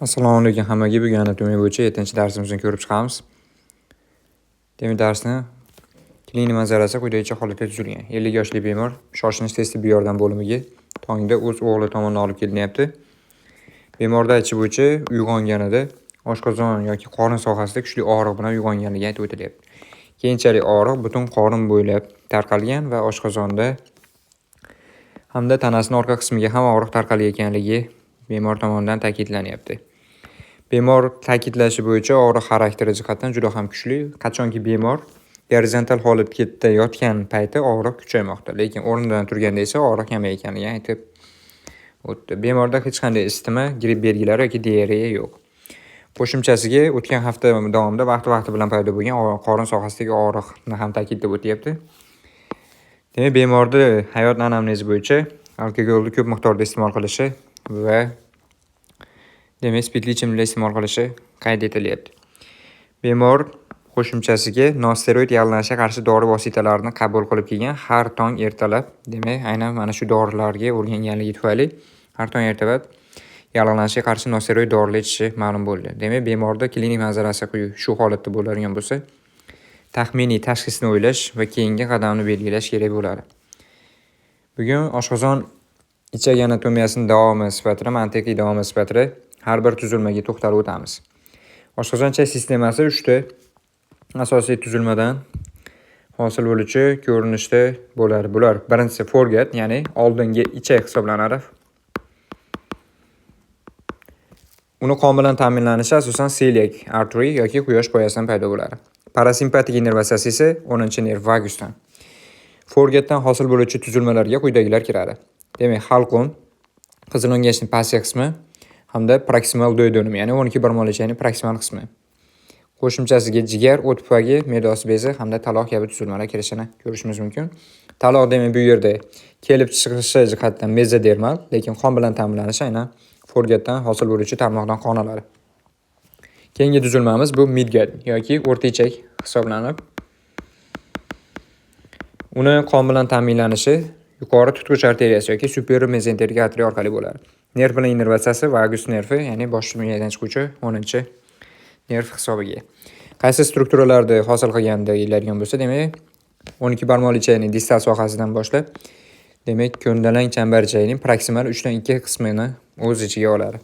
Assalomu alaykum hammaga. Bugun anatomiya bo'yicha 7-darsimizni ko'rib chiqamiz. Demak, darsni klinik manzarasi quyidagicha holatda tuzilgan. 50 yoshli bemor shoshlanish tez tibbiy yordam bo'limiga tongda o'z o'g'li tomonidan olib kelinyapti. Bemorda aytish bo'yicha uyg'onganida oshqozon yoki qorin sohasida kuchli og'riq bilan uyg'onganligi aytib o'tilyapti. Keyinchalik og'riq butun qorin bo'ylab tarqalgan va oshqozonda hamda tanasining orqa qismiga ham og'riq tarqalgan ekanligi bemor tomonidan ta'kidlanyapti. Bemor ta'kidlashi bo'yicha og'riq xarakteri jihatdan juda ham kuchli. Qachonki bemor gorizontal holatda yotgan payti og'riq kuchaymoqda, lekin o'rnidan turganda esa og'riq kamayganligini aytib o'tdi. Bemorda hech qanday isitma, gripp belgilari yoki diareya yo'q. Qo'shimchasiga o'tgan hafta davomida vaqti bilan paydo bo'lgan qorin sohasidagi og'riqni ham ta'kidlab o'tyapti. Demak, bemorda hayot anamnezi bo'yicha alkogolni ko'p miqdorda iste'mol qilishi va demak spirtli ichimliklar iste'mol qilishi qayd etilyapti. Bemor qo'shimchasiga nosteroid yallanishga qarshi dori vositalarini qabul qilib kelgan har tong ertalab, demak aynan mana shu dorilarga o'rganganligi tufayli har tong ertalab yallanishga qarshi nosteroid dorilar ichishi ma'lum bo'ldi. Demak, bemorda klinik manzarasi shu holatda bo'ladigan bo'lsa, taxminiy tashxisni o'ylash va keyingi qadamni belgilash kerak bo'ladi. Bugun oshqozon ichak anatomiyasining davomi sifatida, mantiqiy davomi sifatida har bir tuzilmaga to'xtalib o'tamiz. Oshqozon ichak sistemasi 3 ta asosiy tuzilmadan hosil bo'luvchi ko'rinishda bo'ladi. Bular birinchisi foregut, ya'ni oldingi ichak hisoblanadi. Uni qon bilan ta'minlanishi asosan celiac artery yoki quyosh poyasidan paydo bo'ladi. Parasimpatik innervatsiyasi esa 10-nerv vagusdan. Foregutdan hosil bo'luvchi tuzilmalarga quyidagilar kiradi. Demak, halqum, qizil o'ngachning pastki qismi hamda proksimal duodenum, ya'ni 12 barmoq ichagining proksimal qismi. Qo'shimchasiga jigar, o't pufagi, medos bezi hamda taloq kabi tuzilmalar kirishini ko'rishimiz mumkin. Taloq demak bu yerda kelib chiqishi jihatdan mezodermal, lekin qon bilan ta'minlanishi aynan foregutdan hosil bo'luvchi tarmoqdan qon oladi. Keyingi tuzilmamiz bu midgut yoki o'rta ichak hisoblanib. Uni qon bilan ta'minlanishi yuqori tutqich arteriyasi yoki superior mezenterik arteriya orqali bo'ladi. Nerv bilan innervatsiyasi vagus nervi, ya'ni bosh miyadan chiquvchi 10-nerv hisobiga. Qaysi strukturalarda hosil qilganda deyiladigan bo'lsa, demak 12 barmoq ichagining distal sohasidan boshlab, demak ko'ndalang chambar ichagining proksimal 3/2 qismini o'z ichiga oladi.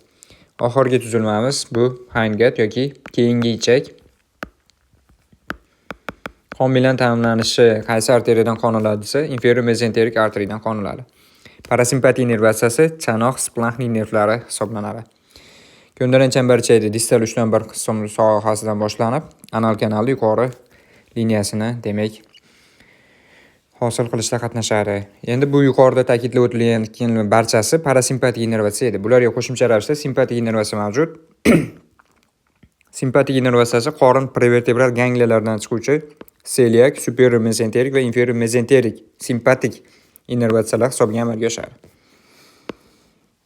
Oxirgi tuzilmamiz bu hindgut yoki keyingi ichak. Qon bilan ta'minlanishi qaysi arteriyadan qon oladi desa, inferior mezenterik arteriyadan qon oladi. Parasimpatik innervatsiyasi chanoq splanxnik nervlari hisoblanadi. Ko'ndalang chambar ichagida distal 3/1 qism sohasidan boshlanib, anal kanali yuqori liniyasini demak hosil qilishda qatnashadi. Endi bu yuqorida ta'kidlab o'tilgan barchasi parasimpatik innervatsiya edi. Bularga qo'shimcha ravishda simpatik innervatsiya mavjud. Simpatik innervatsiyasi qorin prevertebral gangliyalardan chiquvchi celiac, superior mezenterik va inferior mezenterik simpatik innervatsiyalar hisobiga amalga oshadi.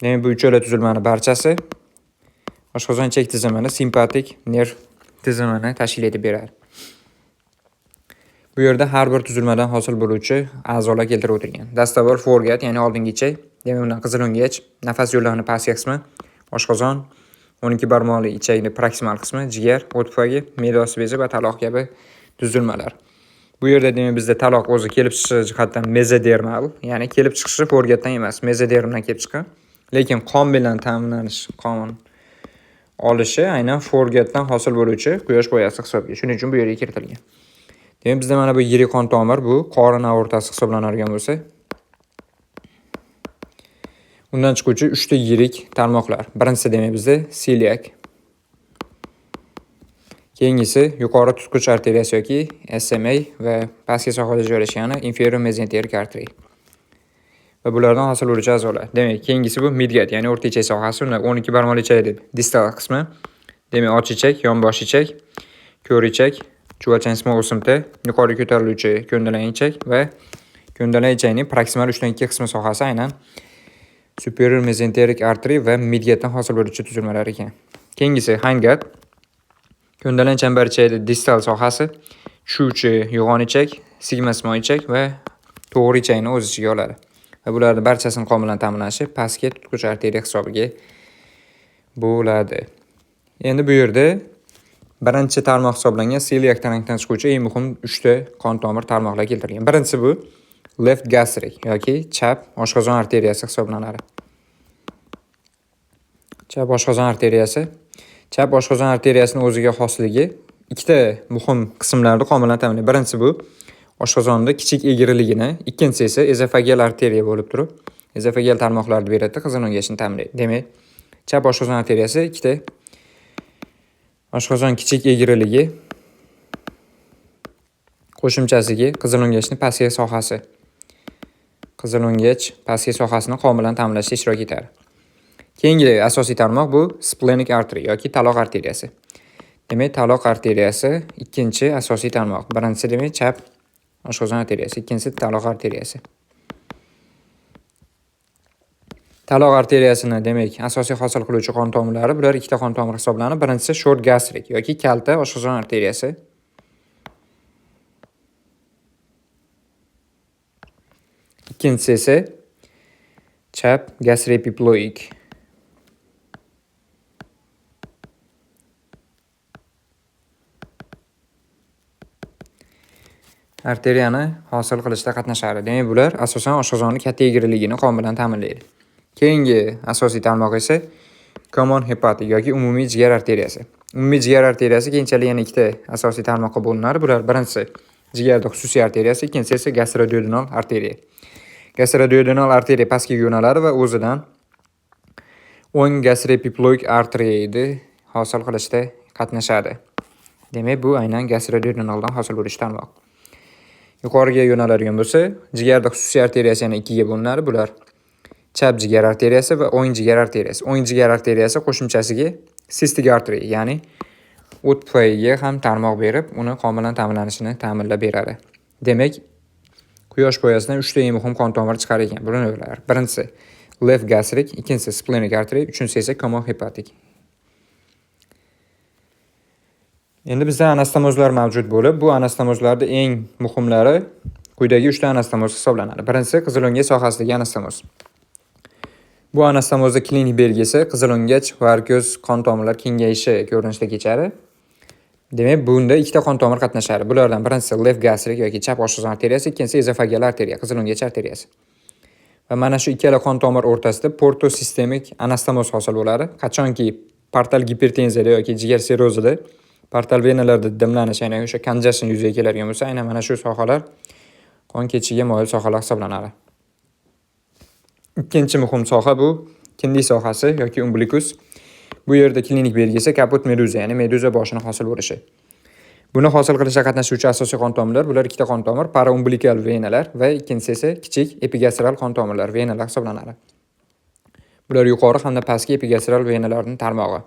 Demak, bu uchala tuzilmaning barchasi oshqozon ichak tizimini simpatik nerv tizimini tashkil etib beradi. Bu yerda har bir tuzilmadan hosil bo'luvchi a'zolar keltirib o'tilgan. Dastavval foregut, ya'ni oldingi ichak, demak undan qizil o'ngach, nafas yo'llarining pastki qismi, oshqozon, 12 barmoqli ichakning proksimal qismi, jigar, o't pufagi, medos bezi va taloq kabi tuzilmalar. Bu yerda demak bizda taloq o'zi kelib chiqishi jihatdan mezodermal, ya'ni kelib chiqishi foregutdan emas, mezodermdan kelib chiqqan. Lekin qon bilan ta'minlanish, qon olishi aynan foregutdan hosil bo'luvchi quyosh poyasi hisobiga. Shuning uchun bu yerga kiritilgan. Demak, bizda mana bu yirik qon tomir, bu qorin aortasi hisoblanadigan bo'lsa, undan chiquvchi 3 ta yirik tarmoqlar. Birinchisi demak bizda celiac. Keyingisi yuqori tutqich arteriyasi yoki SMA va pastki sohada joylashgan inferior mezenterik arteriya. Va bulardan hosil bo'luvchi a'zolar. Demak, keyingisi bu midgut, ya'ni o'rta ichak sohasi, unda 12 barmoq ichak distal qismi, demak och ichak, yonbosh ichak, ko'r ichak, chuvalchangsimon o'simta, yuqori ko'tariluvchi ko'ndalang ichak va ko'ndalang ichakning proksimal 3/2 qismi sohasi aynan superior mezenterik arteriya va midgutdan hosil bo'luvchi tuzilmalar ekan. Keyingisi hindgut, ko'ndalang chambar ichagida distal sohasi, tushuvchi yo'g'on ichak, sigmoidal ichak va to'g'ri ichakni o'z ichiga oladi. Va bularning barchasini qon bilan ta'minlanishi pastki tutqich arteriya hisobiga bo'ladi. Endi bu yerda birinchi tarmoq hisoblangan seliak tarankdan chiquvchi eng muhim 3 ta qon tomir tarmoqlar keltirilgan. Birinchisi bu left gastric yoki chap oshqozon arteriyasi hisoblanadi. Chap oshqozon arteriyasi. Chap oshqozon arteriyasining o'ziga xosligi ikkita muhim qismlarni qo'llanib ta'minlaydi. Birinchisi bu oshqozonda kichik egriligini, ikkinchisi esa ezofageal arteriya bo'lib turib, ezofageal tarmoqlarni beradi, qizil o'ngachni ta'minlaydi. Demak, chap oshqozon arteriyasi ikkita oshqozon kichik egriligi qo'shimchasiga qizil o'ngachni pastki sohasi. Qizil o'ngach pastki sohasini qon bilan ta'minlashda ishtirok etadi. Keyingi asosiy tarmoq bu splenic artery yoki taloq arteriyasi. Demak, taloq arteriyasi ikkinchi asosiy tarmoq. Birinchisi demak chap oshqozon arteriyasi, ikkinchisi taloq arteriyasi. Taloq arteriyasini demak asosiy hosil qiluvchi qon tomirlari bular ikkita qon tomir hisoblanadi. Birinchisi short gastric yoki kalta oshqozon arteriyasi. Ikkinchisi esa chap gastroepiploik. Arteriyani hosil qilishda qatnashadi. Demak, bular asosan oshqozonning katta egriligini qon bilan ta'minlaydi. Keyingi asosiy tarmoq esa common hepatic yoki umumiy jigar arteriyasi. Umumiy jigar arteriyasi keyinchalik yana ikkita asosiy tarmoqqa bo'linadi. Bular birinchisi jigarda xususiy arteriyasi, ikkinchisi esa gastroduodenal arteriya. Gastroduodenal arteriya pastga yo'naladi va o'zidan o'ng gastroepiploik arteriyani hosil qilishda qatnashadi. Demak, bu aynan gastroduodenaldan hosil bo'luvchi tarmoq. Yuqoriga yo'naladigan bo'lsa, jigarda xususiy arteriyasi yana ikkiga bo'linadi. Bular chap jigar arteriyasi va o'ng jigar arteriyasi. O'ng jigar arteriyasi qo'shimchasiga cystic artery, ya'ni o't tufayliga ham tarmoq berib, uni qon bilan ta'minlanishini ta'minlab beradi. Demak, quyosh poyasidan 3 ta eng muhim qon tomiri chiqar ekan. Bular birinchisi left gastric, ikkinchisi splenic artery, uchinchisi esa common hepatic. Endi bizda anastomozlar mavjud bo'lib, bu anastomozlarda eng muhimlari quyidagi 3 ta anastomoz hisoblanadi. Birinchisi qizil o'ngach sohasidagi anastomoz. Bu anastomozda klinik belgisi qizil o'ngach varikoz qon tomirlar kengayishi ko'rinishida kechadi. Demak, bunda ikkita qon tomir qatnashadi. Bulardan birinchisi left gastric yoki chap oshqozon arteriyasi, ikkinchisi ezofageal arteriya, qizil o'ngach arteriyasi. Va mana shu ikkala qon tomir o'rtasida portosistemik anastomoz hosil bo'ladi. Qachonki portal gipertenziyada yoki jigar sirrozida portal venalarda dimlanish, ya'ni o'sha congestion yuzaga keladigan bo'lsa, aynan mana shu sohalar qon ketishiga moyil sohalar hisoblanadi. Ikkinchi muhim soha bu kindiy sohasi yoki umbilikus. Bu yerda klinik belgisi kaput meduza, ya'ni meduza boshini hosil bo'lishi. Buni hosil qilishda qatnashuvchi asosiy qon tomirlar bular ikkita qon tomir, paraumbilikal venalar va ikkinchisi esa kichik epigastral qon tomirlar, venalar hisoblanadi. Bular yuqori hamda pastki epigastral venalarning tarmog'i.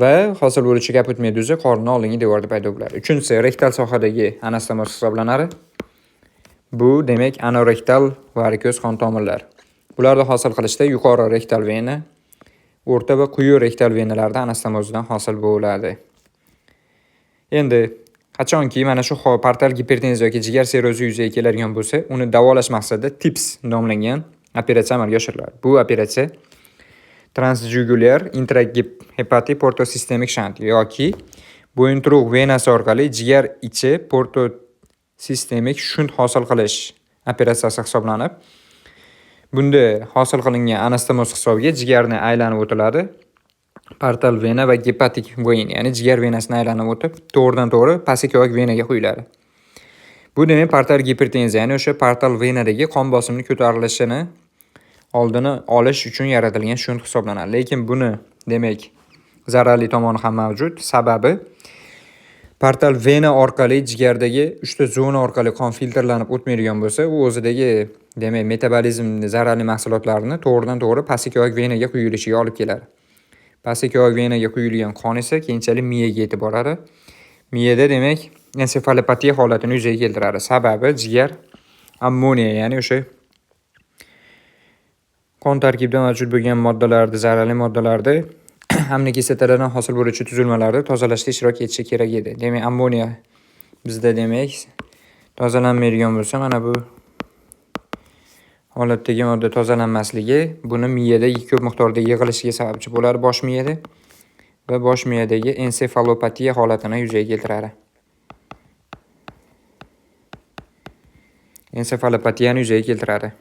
Va hosil bo'luvchi kaput meduza qorinning oldingi devorida paydo bo'ladi. Uchinchisi rektal sohadagi anastomoz hisoblanadi. Bu demak anorektal varikoz qon tomirlar. Bularni hosil qilishda yuqori rektal vena, o'rta va quyi rektal venalarda anastomozdan hosil bo'ladi. Endi qachonki mana shu portal gipertenziya yoki jigar sirrozi yuzaga keladigan bo'lsa, uni davolash maqsadida TIPS nomlangan operatsiya amalga oshiriladi. Bu operatsiya transjugular intrahepatic portosistemik shunt yoki bo'yinturuq venasi orqali jigar ichi portosistemik shunt hosil qilish operatsiyasi hisoblanib, bunda hosil qilingan anastomoz hisobiga jigarni aylanib o'tiladi. Portal vena va gepatik vein, ya'ni jigar venasini aylanib o'tib, to'g'ridan-to'g'ri pastki ko'rak venaga quyiladi. Bu demak portal gipertenziya, ya'ni o'sha portal venadagi qon bosimini ko'tarilishini oldini olish uchun yaratilgan shunt hisoblanadi. Lekin buni demak zararli tomoni ham mavjud. Sababi portal vena orqali jigardagi 3 ta zona orqali qon filtrlanib o'tmaydigan bo'lsa, u o'zidagi demak metabolizmni zararli mahsulotlarini to'g'ridan-to'g'ri pastki ko'rak venaga quyilishiga olib keladi. Pastki ko'rak venaga quyilgan qon esa keyinchalik miyaga yetib boradi. Miyada demak ensefalopatiya holatini yuzaga keltiradi. Sababi jigar ammoniya, ya'ni o'sha qon tarkibida mavjud bo'lgan moddalarni, zararli moddalarni aminokislotlardan hosil bo'luvchi tuzilmalarni tozalashda ishtirok etishi kerak edi. Demak, ammoniya bizda demak tozalanmaydigan bo'lsa, mana bu holatdagi modda tozalanmasligi buni miyada ko'p miqdorda yig'ilishiga sababchi bo'ladi bosh miyada va bosh miyadagi ensefalopatiya holatini yuzaga keltiradi. Ensefalopatiyani yuzaga keltiradi.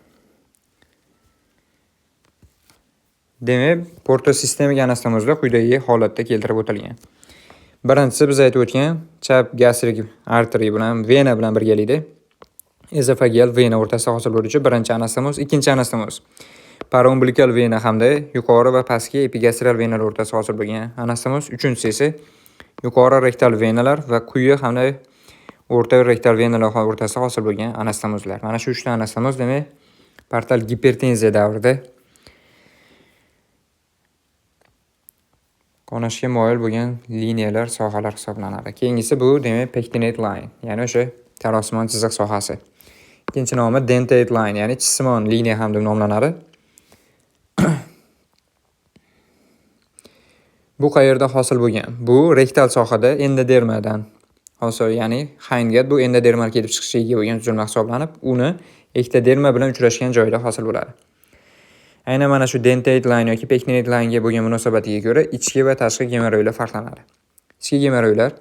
Demak, portosistemik anastomozda quyidagi holatda keltirib o'tilgan. Birinchisi biz aytib o'tgan chap gastrik arteriya bilan vena bilan birgalikda ezofageal vena o'rtasida hosil bo'luvchi birinchi anastomoz, ikkinchi anastomoz. Paraumbilikal vena hamda yuqori va pastki epigastral venalar o'rtasida hosil bo'lgan anastomoz. Uchinchisi esa yuqori rektal venalar va quyi hamda o'rta rektal venalar o'rtasida hosil bo'lgan anastomozlar. Mana shu 3 ta anastomoz demak portal gipertenziya davrida qonashga moyil bo'lgan liniyalar, sohalar hisoblanadi. Keyingisi bu demak pectinate line, ya'ni o'sha tarosimon chiziq sohasi. Ikkinchi nomi dentate line, ya'ni chisimon liniya ham deb nomlanadi. Bu qayerda hosil bo'lgan? Bu rektal sohada endodermadan hosil, ya'ni hindgat bu endodermal kelib chiqishiga ega bo'lgan tuzilma hisoblanib, uni ektoderma bilan uchrashgan joyda hosil bo'ladi. Aynan mana shu dentate line yoki pectinate line ga bo'lgan munosabatiga ko'ra ichki va tashqi gemoroylar farqlanadi. Ichki gemoroylar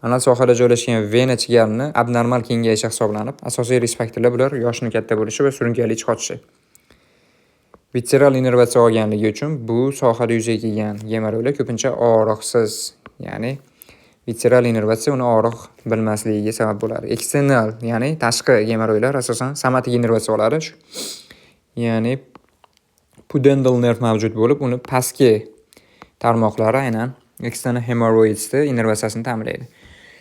anal sohada joylashgan vena chigalini abnormal kengayishi hisoblanib, asosiy risk faktorlar bular yoshning katta bo'lishi va surunkali ich qochishi. Visceral innervatsiya olganligi uchun bu sohada yuzaga kelgan gemoroylar ko'pincha og'riqsiz, ya'ni visceral innervatsiya uni og'riq bilmasligiga sabab bo'ladi. Eksternal, ya'ni tashqi gemoroylar asosan somatik innervatsiya oladi. Ya'ni pudendal nerv mavjud bo'lib, uni pastki tarmoqlari aynan external hemorrhoidsda innervatsiyasini ta'minlaydi.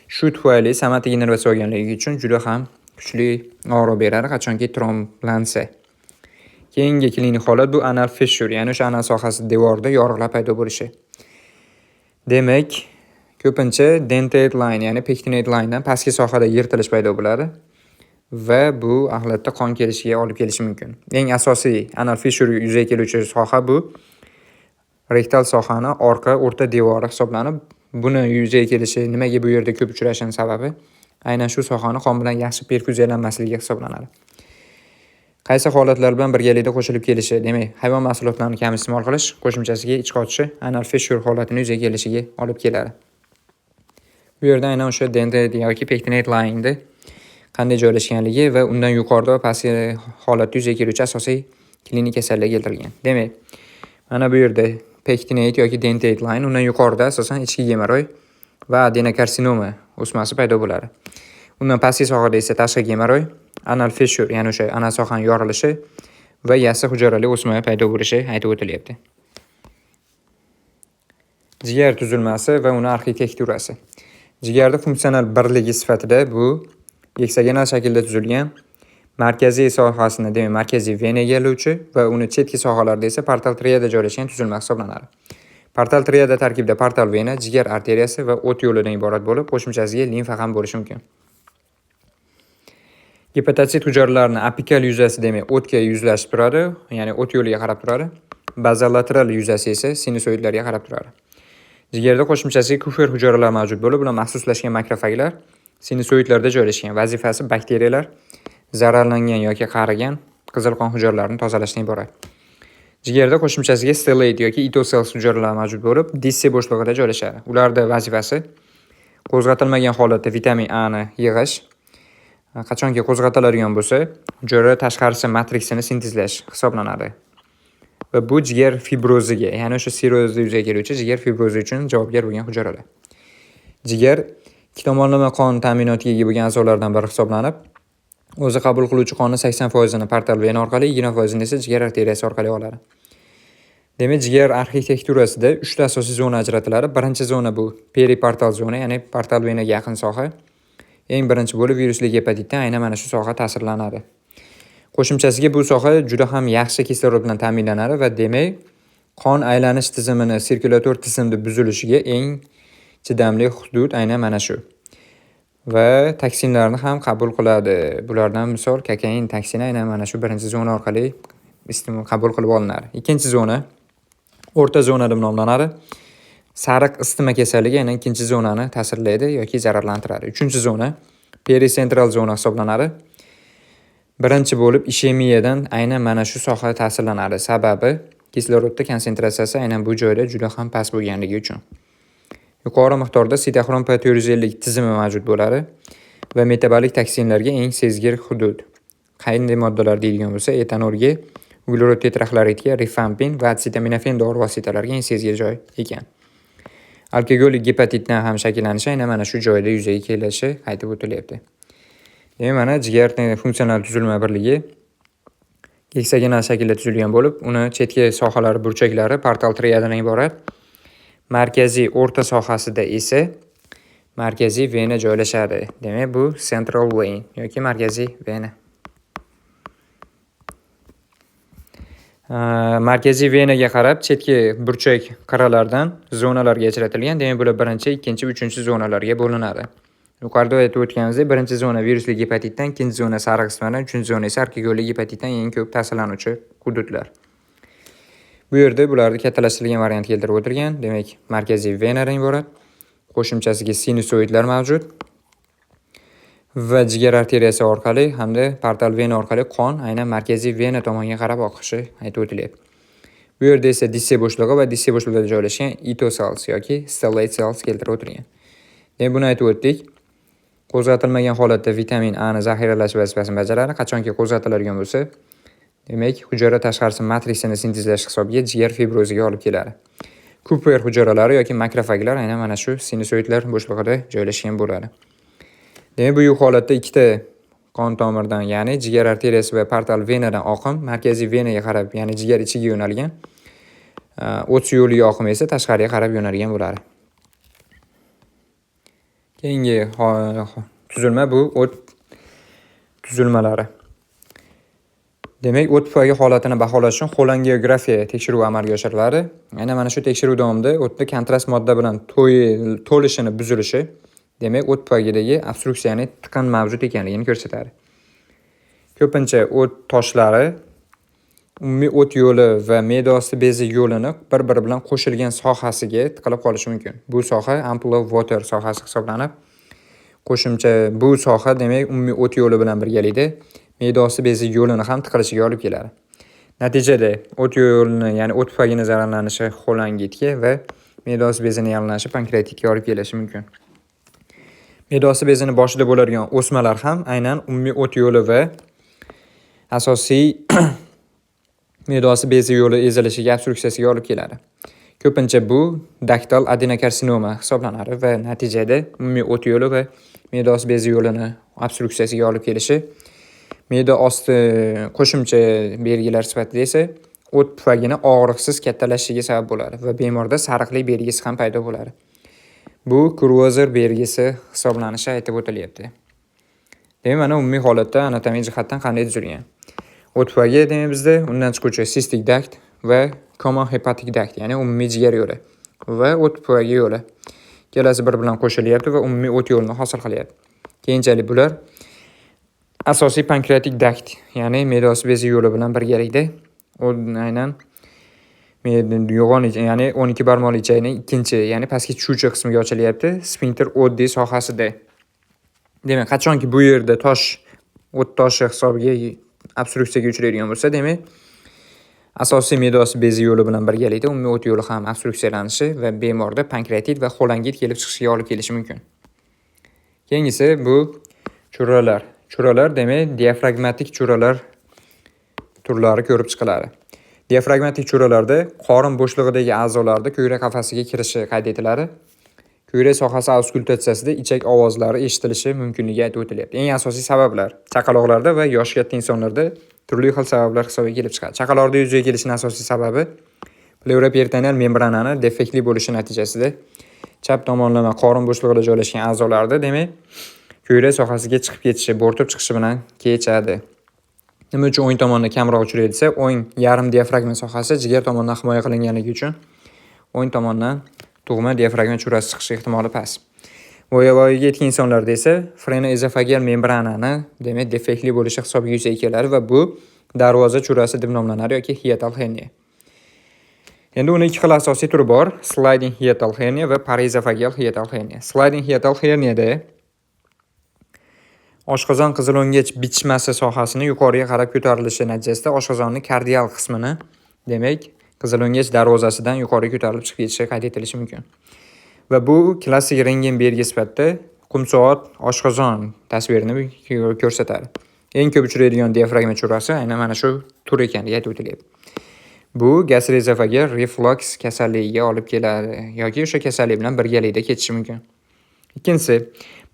Shu tufayli somatik innervatsiya olganligi uchun juda ham kuchli og'riq beradi qachonki tromblansa. Keyingi klinik holat bu anal fissure, ya'ni o'sha anal sohasi devorida yoriqlar paydo bo'lishi. Demak, ko'pincha dentate line, ya'ni pectinate line dan pastki sohada yirtilish paydo bo'ladi va bu axlatda qon kelishiga olib kelishi mumkin. Eng asosiy anal fissure yuzaga keluvchi soha bu rektal sohani orqa o'rta devori hisoblanib, buni yuzaga kelishi nimaga bu yerda ko'p uchrashining sababi aynan shu sohani qon bilan yaxshi perfuziyalanmasligi hisoblanadi. Qaysi holatlar bilan birgalikda qo'shilib kelishi, demak, hayvon mahsulotlarini kam iste'mol qilish qo'shimchasiga ich qochishi anal fissure holatini yuzaga kelishiga olib keladi. Bu yerda aynan o'sha dentate yoki pectinate line'da qanday joylashganligi va undan yuqorida va pastki holatda yuzaga keluvchi asosiy klinik kasallik keltirilgan. Demak, mana bu yerda pectinate yoki dentate line, undan yuqorida asosan ichki gemoroy va adenokarsinoma o'smasi paydo bo'ladi. Undan pastki sohada esa tashqi gemoroy, anal fissure, ya'ni o'sha anal sohaning yorilishi va yassi hujayrali o'sma paydo bo'lishi aytib o'tilyapti. Jigar tuzilmasi va uni arxitekturasi. Jigarda funksional birligi sifatida bu heksagonal shaklda tuzilgan markaziy sohasini, demak, markaziy vena egalluvchi va uni chetki sohalarda esa portal triada joylashgan tuzilma hisoblanadi. Portal triada tarkibida portal vena, jigar arteriyasi va o't yo'lidan iborat bo'lib, qo'shimchasiga limfa ham bo'lishi mumkin. Gepatosit hujayralarini apikal yuzasi, demak, o'tga yuzlashib turadi, ya'ni o't yo'liga qarab turadi. Bazolateral yuzasi esa sinusoidlarga qarab turadi. Jigarda qo'shimchasiga kufer hujayralar mavjud bo'lib, ular maxsuslashgan makrofaglar sinusoidlarda joylashgan. Vazifasi bakteriyalar zararlangan yoki qarigan qizil qon hujayralarini tozalashdan iborat. Jigarda qo'shimchasiga stellate yoki itocells hujayralar mavjud bo'lib, disse bo'shlig'ida joylashadi. Ularning vazifasi qo'zg'atilmagan holatda vitamin A ni yig'ish. Qachonki qo'zg'atiladigan bo'lsa, hujayra tashqarisi matriksini sintezlash hisoblanadi. Va bu jigar fibroziga, ya'ni o'sha sirozda yuzaga keluvchi jigar fibrozi uchun javobgar bo'lgan hujayralar. Jigar ikki tomonlama qon ta'minotiga ega bo'lgan a'zolardan biri hisoblanib, o'zi qabul qiluvchi qonning 80% ni portal vena orqali, 20% ni esa jigar arteriyasi orqali oladi. Demak, jigar arxitekturasida 3 ta asosiy zona ajratiladi. Birinchi zona bu periportal zona, ya'ni portal venaga yaqin soha. Eng birinchi bo'lib virusli gepatitdan aynan mana shu soha ta'sirlanadi. Qo'shimchasiga bu soha juda ham yaxshi kislorod bilan ta'minlanadi va demak, qon aylanish tizimini, sirkulator tizimni buzilishiga eng chidamli hudud aynan mana shu. Va toksinlarni ham qabul qiladi. Bulardan misol kokain toksini aynan mana shu birinchi zona orqali qabul qilib olinadi. Ikkinchi zona o'rta zona deb nomlanadi. Sariq isitma kasalligi aynan ikkinchi zonani ta'sirlaydi yoki zararlantiradi. Uchinchi zona pericentral zona hisoblanadi. Birinchi bo'lib ishemiyadan aynan mana shu soha ta'sirlanadi. Sababi kislorodda konsentratsiyasi aynan bu joyda juda ham past bo'lganligi uchun. yuqori miqdorda sitoxrom P450 tizimi mavjud bo'ladi va metabolik toksinlarga eng sezgir hudud. Qanday moddalar deydigan bo'lsa, etanolga, uglerod tetraxloridga, rifampin va asetaminofen dori vositalariga eng sezgir joy ekan. Alkogolik gepatitdan ham shakllanishi aynan mana shu joyda yuzaga kelishi aytib o'tilyapti. Demak, mana jigar funksional tuzilma birligi heksagonal shaklda tuzilgan bo'lib, uni chetki sohalari burchaklari portal triadadan iborat. Markaziy o'rta sohasida esa markaziy vena joylashadi. Demak, bu central vein yoki markaziy vena. Markaziy venaga qarab chetki burchak qirralardan zonalarga ajratilgan. Demak, bular birinchi, ikkinchi, uchinchi zonalarga bo'linadi. Yuqorida aytib o'tganimizdek, birinchi zona virusli gepatitdan, ikkinchi zona sariq qismidan, uchinchi zona esa alkogolik gepatitdan eng ko'p ta'sirlanuvchi hududlar. Bu yerda bularni kattalashtirilgan variant keltirib o'tilgan. Demak, markaziy venadan iborat. Qo'shimchasiga sinusoidlar mavjud. Va jigar arteriyasi orqali hamda portal vena orqali qon aynan markaziy vena tomonga qarab oqishi aytib o'tilyapti. Bu yerda esa disse bo'shlig'i va disse bo'shlig'ida joylashgan ito cells yoki stellate cells keltirib o'tilgan. Demak, buni aytib o'tdik. Qo'zg'atilmagan holatda vitamin A ni zaxiralash vazifasini bajaradi. Qachonki qo'zg'atiladigan bo'lsa, demak, hujayra tashqarisi matrisini sintezlash hisobiga jigar fibroziga olib keladi. Kuper hujayralari yoki makrofaglar aynan mana shu sinusoidlar bo'shlig'ida joylashgan bo'ladi. Demak, bu holatda ikkita qon tomirdan, ya'ni jigar arteriyasi va portal venadan oqim markaziy venaga qarab, ya'ni jigar ichiga yo'nalgan. O't yo'li oqimi esa tashqariga qarab yo'nalgan bo'ladi. Keyingi tuzilma bu o't tuzilmalari. Demak, o't pufagi holatini baholash uchun xolangiografiya tekshiruvi amalga oshiriladi. Aynan mana shu tekshiruv davomida o'tda kontrast modda bilan to'lishini buzilishi, demak, o't pufagidagi obstruksiyani tiqin mavjud ekanligini ko'rsatadi. Ko'pincha o't toshlari umumiy o't yo'li va me'da osti bezi yo'lini bir-biri bilan qo'shilgan sohasiga tiqilib qolishi mumkin. Bu soha ampulla water sohasi hisoblanib, qo'shimcha bu soha demak umumiy o't yo'li bilan birgalikda me'da osti bezi yo'lini ham tiqilishiga olib keladi. Natijada o't yo'lini, ya'ni o't pufagini zararlanishi xolangitga va me'da osti bezining yalinishi pankreatitga olib kelishi mumkin. Me'da osti bezining boshida bo'ladigan o'smalar ham aynan umumiy o't yo'li va asosiy me'da osti bezi yo'li ezilishiga, obstruksiyasiga olib keladi. Ko'pincha bu daktal adenokarsinoma hisoblanadi va natijada umumiy o't yo'li va me'da osti bezi yo'lini obstruksiyasiga olib kelishi, me'da osti qo'shimcha belgilar sifatida esa o't pufagini og'riqsiz kattalashishiga sabab bo'ladi va bemorda sariqlik belgisi ham paydo bo'ladi. Bu Kurvozer belgisi hisoblanishi aytib o'tilyapti. Demak, mana umumiy holatda anatomik jihatdan qanday tuzilgan. O't pufagi demak bizda undan chiquvchi sistik dakt va common hepatic dakt, ya'ni umumiy jigar yo'li va o't pufagi yo'li kelasi bir bilan qo'shilyapti va umumiy o't yo'lini hosil qilyapti. Keyinchalik bular asosiy pankreatik dakt, ya'ni me'da osti bezi yo'li bilan birgalikda aynan yo'g'on, ya'ni 12 barmoqli ichakning ikkinchi, ya'ni pastki tushuvchi qismiga ochilyapti, sfinkter oddiy sohasida. Demak, qachonki bu yerda o't toshi hisobiga obstruksiyaga uchraydigan bo'lsa, demak, asosiy me'da osti bezi yo'li bilan birgalikda umumiy o't yo'li ham obstruksiyalanishi va bemorda pankreatit va xolangit kelib chiqishiga olib kelishi mumkin. Keyingisi bu churralar. Churralar demak, diafragmatik churralar turlari ko'rib chiqiladi. Diafragmatik churralarda qorin bo'shlig'idagi a'zolarda ko'krak qafasiga kirishi qayd etiladi. Ko'krak sohasi auskultatsiyasida ichak ovozlari eshitilishi mumkinligi aytib o'tilyapti. Eng asosiy sabablar chaqaloqlarda va yosh katta insonlarda turli xil sabablar hisobiga kelib chiqadi. Chaqaloqda yuzaga kelishining asosiy sababi pleuraperitoneal membranani defektli bo'lishi natijasida chap tomonlama qorin bo'shlig'ida joylashgan a'zolarda demak ko'krak sohasiga chiqib ketishi, bo'rtib chiqishi bilan kechadi. Nima uchun o'ng tomonda kamroq uchraydi desa, o'ng yarim diafragma sohasi jigar tomonidan himoya qilinganligi uchun o'ng tomondan tug'ma diafragma churrasi chiqishi ehtimoli past. Voyaga yetgan insonlarda esa frenoezofageal membranani demak defektli bo'lishi hisobiga yuzaga keladi va bu darvoza churrasi deb nomlanadi yoki hiatal hernia. Endi uning ikki xil asosiy turi bor: sliding hiatal hernia va paraezofageal hiatal hernia. Sliding hiatal herniyada oshqozon qizilo'ngach bichmasi sohasini yuqoriga qarab ko'tarilishi natijasida oshqozonning kardial qismini, demak, qizilo'ngach darvozasidan yuqoriga ko'tarilib chiqib ketishi qayd etilishi mumkin. Va bu klassik rentgen belgi sifatida qumsoat, oshqozon tasvirini ko'rsatadi. Eng ko'p uchraydigan diafragma churasi aynan mana shu tur ekanligi aytib o'tilyapti. Bu gastroezofageal reflux kasalligiga olib keladi yoki o'sha kasallik bilan birgalikda ketishi mumkin. Ikkinchisi,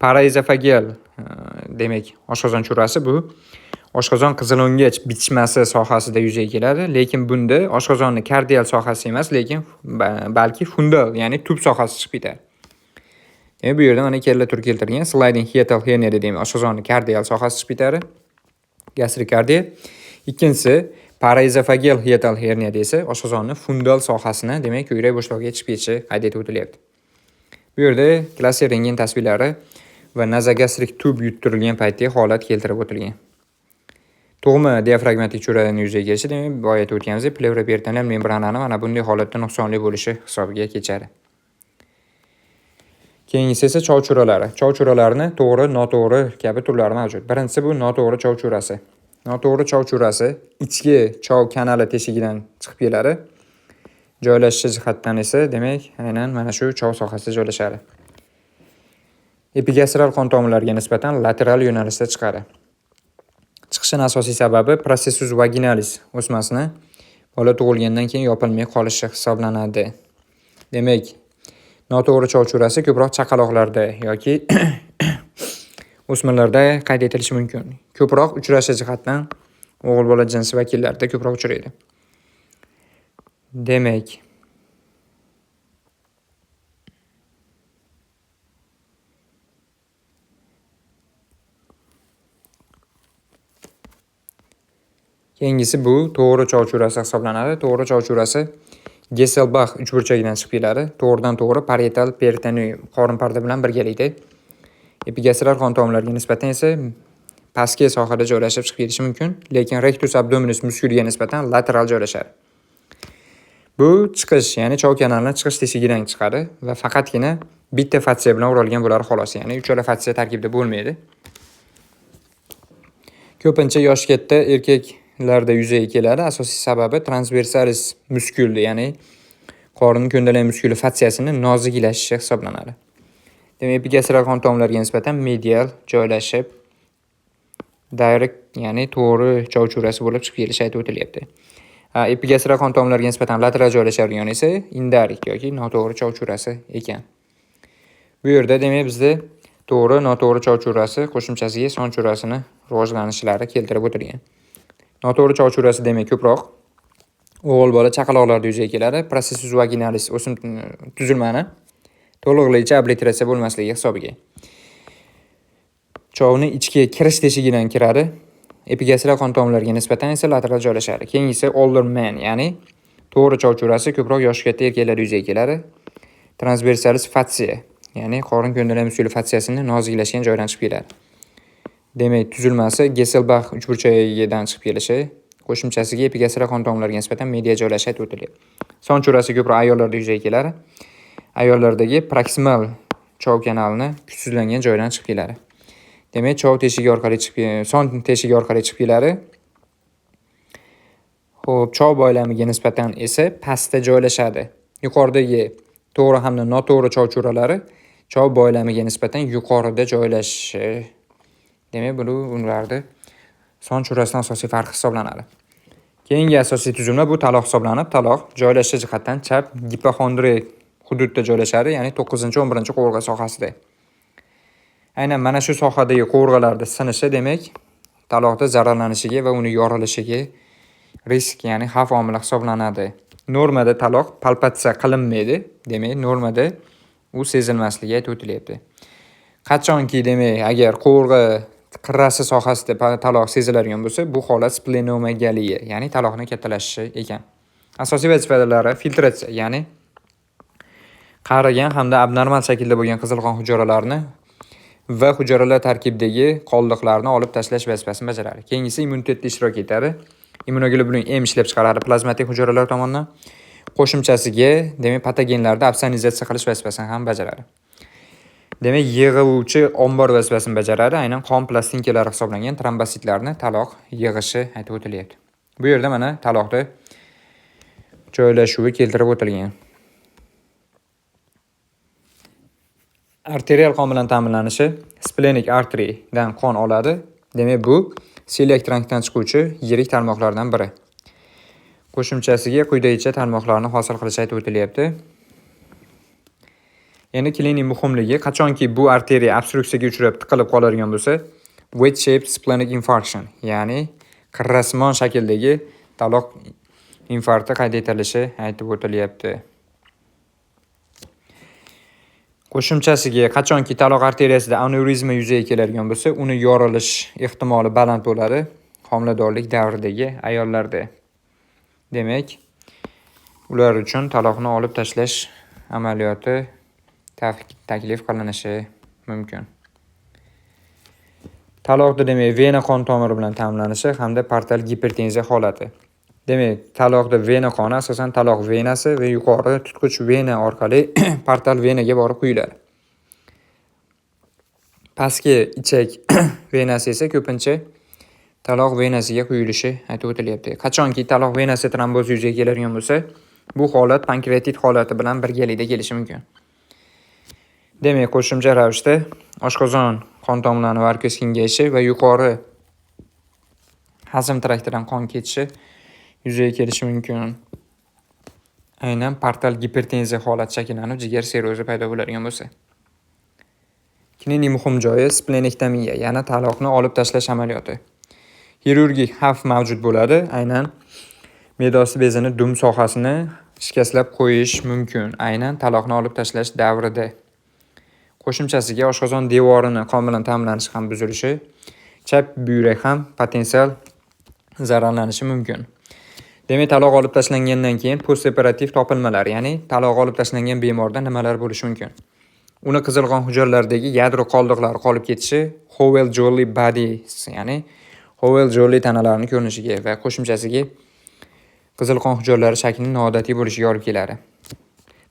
paraezofageal demak, oshqozon churasi bu oshqozon qizilo'ngach bitishmasi sohasida yuzaga keladi, lekin bunda oshqozonning kardial sohasi emas, lekin balki fundal, ya'ni tub sohasi chiqib ketadi. Bu yerda mana ikkala tur keltirgan sliding hiatal hernia dediğimiz oshqozonning kardial sohasi chiqib ketadi. Gastrikardiya. Ikkinchisi paraezofageal hiatal hernia desa oshqozonning fundal sohasini, demak, yurak bo'shlig'iga chiqib ketishi qayd etib o'tilyapti. Bu yerda klassik rentgen tasvirlari va nazogastrik tub yuttirilgan paytdagi holat keltirib o'tilgan. Tug'ma diafragmatik churaning yuzaga kelishi, demak, boya aytib o'tganimizdek, plevroperitoneal membranani mana bunday holatda nuqsonli bo'lishi hisobiga kechadi. Keyingisi esa chov churalari. Chov churalarini to'g'ri, noto'g'ri kabi turlari mavjud. Birinchisi bu noto'g'ri chov churasi. Noto'g'ri chov churasi ichki chov kanali teshigidan chiqib keladi. Joylashishi jihatdan esa, demak, aynan mana shu chov sohasida joylashadi. Epigastral qon tomirlariga nisbatan lateral yo'nalishda chiqadi. Chiqishining asosiy sababi processus vaginalis o'smasini bola tug'ilgandan keyin yopilmay qolishi hisoblanadi. Demak, noto'g'ri chov churasi ko'proq chaqaloqlarda yoki o'smirlarda qayd etilishi mumkin. Ko'proq uchrashi jihatdan o'g'il bola jinsi vakillarida ko'proq uchraydi. Demak, keyingisi bu to'g'ri chov churasi hisoblanadi. To'g'ri chov churasi Gesselbach uchburchagidan chiqib keladi. To'g'ridan to'g'ri parietal peritoneum qorin parda bilan birgalikda epigastral qon tomirlariga nisbatan esa pastki sohada joylashib chiqib ketishi mumkin, lekin rectus abdominis muskuliga nisbatan lateral joylashadi. Bu chiqish, ya'ni chov kanalining chiqish teshigidan chiqadi va faqatgina bitta fatsiya bilan o'ralgan bo'ladi xolos, ya'ni uchala fatsiya tarkibida bo'lmaydi. Ko'pincha yosh katta erkaklarda yuzaga keladi. Asosiy sababi transversalis muskuli, ya'ni qorin ko'ndalang muskuli fatsiyasining noziklashishi hisoblanadi. Demak, epigastral qon tomirlariga nisbatan medial joylashib, direct, ya'ni to'g'ri chov churasi bo'lib chiqib kelishi aytib o'tilyapti. Epigastral qon tomirlariga nisbatan lateral joylashadigan esa indirekt yoki noto'g'ri chov churasi ekan. Bu yerda demak bizda to'g'ri, noto'g'ri chov churasi qo'shimchasiga son churasini rivojlanishlari keltirib o'tilgan. Noto'g'ri chov churasi demak ko'proq o'g'il bola chaqaloqlarda yuzaga keladi. Processus vaginalis o'sim tuzilmani to'liqligicha obliteratsiya bo'lmasligi hisobiga. Chovning ichki kirish teshigidan kiradi. Epigastral qon tomirlariga nisbatan esa lateral joylashadi. Keyingisi older man, ya'ni to'g'ri chov churasi ko'proq yosh katta erkaklarda yuzaga keladi. Transversalis fatsiya, ya'ni qorin ko'ndalang muskuli fatsiyasining noziklashgan joyidan chiqib keladi. Demak, tuzilmasi Gesselbach uchburchagidan chiqib kelishi, qo'shimchasiga epigastral qon tomirlariga nisbatan media joylashi aytib o'tiladi. Son churasi ko'proq ayollarda yuzaga keladi. Ayollardagi proksimal chov kanalining kuchsizlangan joyidan chiqib keladi. Demak, chov teshigi orqali son teshigi orqali chiqib keladi. Xo'p, chov boylamiga nisbatan esa pastda joylashadi. Yuqoridagi to'g'ri hamda noto'g'ri chov churalari chov boylamiga nisbatan yuqorida joylashishi. Demak, bu ularni son churasining asosiy farqi hisoblanadi. Keyingi asosiy tuzilma bu taloq hisoblanib, taloq joylashish jihatdan chap gipoxondriya hududda joylashadi, ya'ni 9-11 qovurg'a sohasida. Aynan mana shu sohadagi qovurg'alarda sinishi demak, taloqda zararlanishiga va uni yorilishiga risk, ya'ni xavf omili hisoblanadi. Normada taloq palpatsiya qilinmaydi, demak, normada u sezilmasligi aytib o'tilyapti. Qachonki demak, agar qovurg'a qirrasi sohasida taloq seziladigan bo'lsa, bu holat splenomegaliya, ya'ni taloqning kattalashishi ekan. Asosiy vazifalari filtratsiya, ya'ni qarigan hamda abnormal shaklda bo'lgan qizilqon hujayralarini va hujayralar tarkibidagi qoldiqlarni olib tashlash vazifasini bajaradi. Keyingisi immunitetda ishtirok etadi. Immunoglobulin M ishlab chiqaradi plazmatik hujayralar tomonidan. Qo'shimchasiga, demak, patogenlarni absonizatsiya qilish vazifasini ham bajaradi. Demak, yig'uvchi ombor vazifasini bajaradi. Aynan qon plastinkalari hisoblangan trombositlarni taloq yig'ishi aytib o'tilyapti. Bu yerda mana taloqda joylashuvi keltirib o'tilgan. arterial qon bilan ta'minlanishi splenic arterydan qon oladi. Demak, bu siyrak rangdan chiquvchi yirik tarmoqlardan biri. Qo'shimchasiga quyidagicha tarmoqlarni hosil qilish aytib o'tilyapti. Endi klinik muhimligi, qachonki bu arteriya obstruksiyaga uchrab tiqilib qoladigan bo'lsa, wedge shaped splenic infarction, ya'ni qirrasmon shakldagi taloq infarkti qayd etilishi aytib o'tilyapti. Qo'shimchasiga, qachonki taloq arteriyasida aneurizma yuzaga keladigan bo'lsa, uni yorilish ehtimoli baland bo'ladi homiladorlik davridagi ayollarda. Demak, ular uchun taloqni olib tashlash amaliyoti taklif qilinishi mumkin. Taloqda demak vena qon tomiri bilan ta'minlanishi hamda portal gipertenziya holati. Demak, taloqda vena qoni asosan taloq venasi va yuqori tutqich vena orqali portal venaga borib quyiladi. Pastki ichak venasi esa ko'pincha taloq venasiga quyilishi aytib o'tilyapti. Qachonki taloq venasi tromboz yuzaga keladigan bo'lsa, bu holat pankreatit holati bilan birgalikda kelishi mumkin. Demak, qo'shimcha ravishda oshqozon qon tomirlarining varikoz kengayishi va yuqori hazm traktidan qon ketishi yuzaga kelishi mumkin. Aynan portal gipertenziya holati shakllanib, jigar sirrozi paydo bo'ladigan bo'lsa. Klinik muhim joyi splenektomiya, ya'ni taloqni olib tashlash amaliyoti. Xirurgik xavf mavjud bo'ladi. Aynan me'dosi bezini dum sohasini shikastlab qo'yish mumkin. Aynan taloqni olib tashlash davrida. Qo'shimchasiga oshqozon devorini qon bilan ta'minlanishi ham buzilishi, chap buyrak ham potensial zararlanishi mumkin. Demak, taloq olib tashlangandan keyin postoperativ topilmalar, ya'ni taloq olib tashlangan bemorda nimalar bo'lishi mumkin? Uni qizil qon hujayralaridagi yadro qoldiqlari qolib ketishi, Howell-Jolly bodies, ya'ni Howell-Jolly tanalarining ko'rinishiga va qo'shimchasiga qizil qon hujayralari shaklining noodatiy bo'lishiga olib keladi.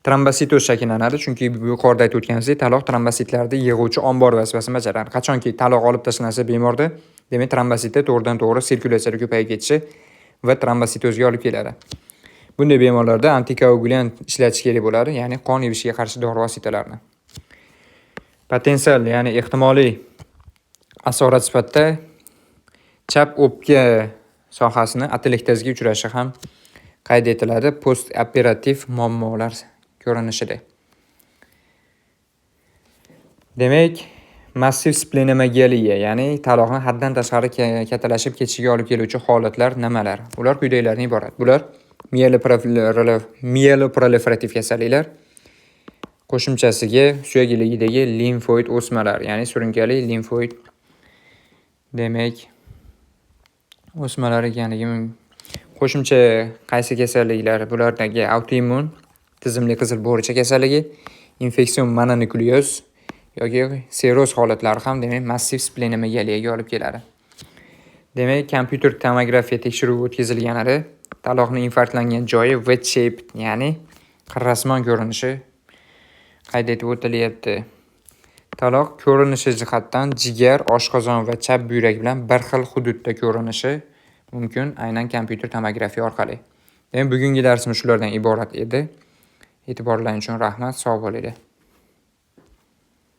Trombositoz shakllanadi, chunki yuqorida aytib o'tganimizdek, taloq trombositlarda yig'uvchi ombor vazifasini bajaradi. Qachonki taloq olib tashlansa bemorda, demak trombositda to'g'ridan-to'g'ri sirkulyatsiya ko'payib ketishi va trombositozga olib keladi. Bunday bemorlarda antikoagulyant ishlatish kerak bo'ladi, ya'ni qon evishiga qarshi dori vositalarini. Potensial, ya'ni ehtimoliy asorat sifatida chap o'pka sohasini atelektazga uchrashi ham qayd etiladi postoperativ muammolar ko'rinishida. Demak, massiv splenomegaliya, ya'ni taloqni haddan tashqari kattalashib ketishiga olib keluvchi holatlar nimalar? Ular quyidagilardan iborat. Bular mieloproliferativ kasalliklar, qo'shimchasiga suyak iligidagi limfoid o'smalar, ya'ni surunkali limfoid demak o'smalar ekanligi mumkin. Qo'shimcha qaysi kasalliklar? Bulardagi autoimmun tizimli qizil bo'richa kasalligi, infeksion mononukleoz yoki sirroz holatlari ham demak massiv splenomegaliyaga olib keladi. Demak, kompyuter tomografiya tekshiruvi o'tkazilganida taloqning infarktlangan joyi wedge shaped, ya'ni qirrasmon ko'rinishi qayd etib o'tilyapti. Taloq ko'rinishi jihatdan jigar, oshqozon va chap buyrak bilan bir xil hududda ko'rinishi mumkin, aynan kompyuter tomografiya orqali. Bugungi darsimiz shulardan iborat edi. E'tiborlaringiz uchun rahmat, sog' bo'linglar.